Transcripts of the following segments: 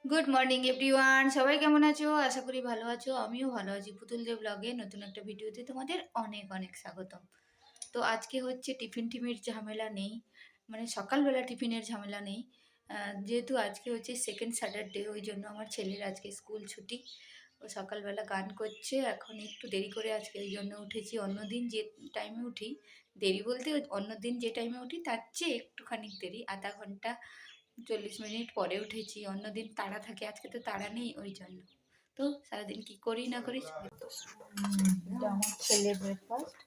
Good morning everyone, সবাই কেমন আছো? আশা করি ভালো আছো। আমিও ভালো আছি। পুতুল দেব ব্লগে নতুন একটা ভিডিওতে তোমাদের অনেক অনেক স্বাগতম। তো আজকে হচ্ছে টিফিনের ঝামেলা নেই, মানে সকালবেলা টিফিনের ঝামেলা নেই। যেহেতু আজকে হচ্ছে সেকেন্ড স্যাটারডে, ওই জন্য আমার ছেলের আজকে স্কুল ছুটি। ও সকালবেলা গান করছে, এখন একটু দেরি করে আজকে ওই জন্য উঠেছি। অন্যদিন যে টাইমে উঠি, দেরি বলতে অন্যদিন যে টাইমে উঠি তার চেয়ে একটুখানি দেরি, আধা ঘন্টা 40 মিনিট পরে উঠেছি। অন্যদিন তাড়া থাকে, আজকে তো তাড়া নেই, ওই জন্য। তো সারাদিন কি করি না করি এটা আমার ছেলের ব্রেকফাস্ট।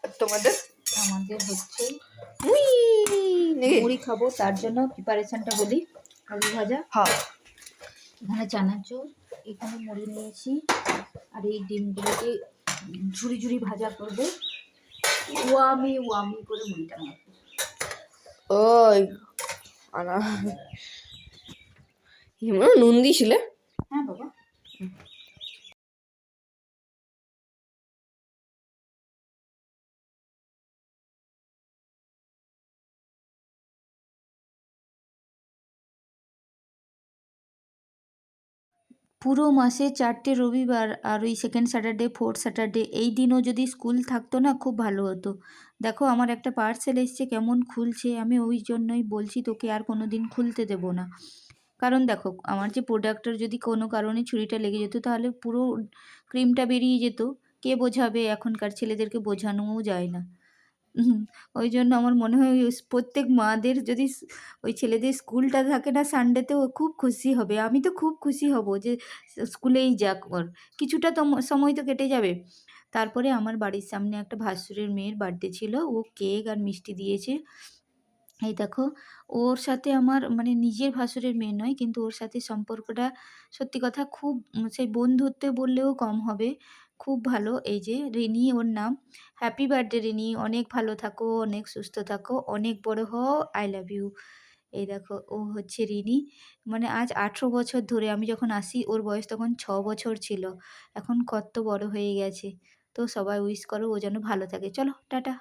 আর তোমাদের আমাদের হচ্ছে উই নাকি? মুড়ি খাবো, তার জন্য প্রিপারেশনটা বলি। আলু ভাজা, হ্যাঁ, এখানে চানাচুর, এখানে মুড়ি নিয়েছি, আর এই ডিমগুলোকে ঝুড়ি ঝুড়ি ভাজা করবে। ওয়ামি ওয়ামি করে মুড়িটা মাখবো। ওই আনা হিমা নুন দিয়েছিলে? হ্যাঁ বাবা। পুরো মাসে 4টে রবিবার আর ওই সেকেন্ড স্যাটারডে, ফোর্থ স্যাটারডে, এই দিনও যদি স্কুল থাকতো না, খুব ভালো হতো। দেখো আমার একটা পার্সেল এসছে, কেমন খুলছে। আমি ওই জন্যই বলছি তোকে আর কোনো দিন খুলতে দেবো না। কারণ দেখো, আমার যে প্রোডাক্টের যদি কোনো কারণে ছুরিটা লেগে যেত, তাহলে পুরো ক্রিমটা বেরিয়ে যেত। কে বোঝাবে? এখনকার ছেলেদেরকে বোঝানোও যায় না। ওই জন্য আমার মনে হয় প্রত্যেক মাদের যদি ওই ছেলেদের স্কুলটা থাকে না সানডেতে, ও খুব খুশি হবে। আমি তো খুব খুশি হব যে স্কুলেই যাক, ওর কিছুটা তো সময় তো কেটে যাবে। তারপরে আমার বাড়ির সামনে একটা ভাসুরের মেয়ের বার্থডে ছিল, ও কেক আর মিষ্টি দিয়েছে। এই দেখো, ওর সাথে আমার মানে নিজের ভাসুরের মেয়ে নয়, কিন্তু ওর সাথে সম্পর্কটা সত্যি কথা খুব, সেই বন্ধুত্বে বললেও কম হবে। খুব ভালো। এই যে রিনি ওর নাম। হ্যাপি বার্থডে রিনি, অনেক ভালো থাকো, অনেক সুস্থ থাকো, অনেক বড় হও। I love you. এই দেখো, ও হচ্ছে রিনি। মানে আজ 18 বছর ধরে, আমি যখন আসি ওর বয়স তখন 6 বছর ছিল। এখন কত বড় হয়ে গেছে। তো সবাই উইশ করো, ও যেন ভালো থাকে। চলো টাটা।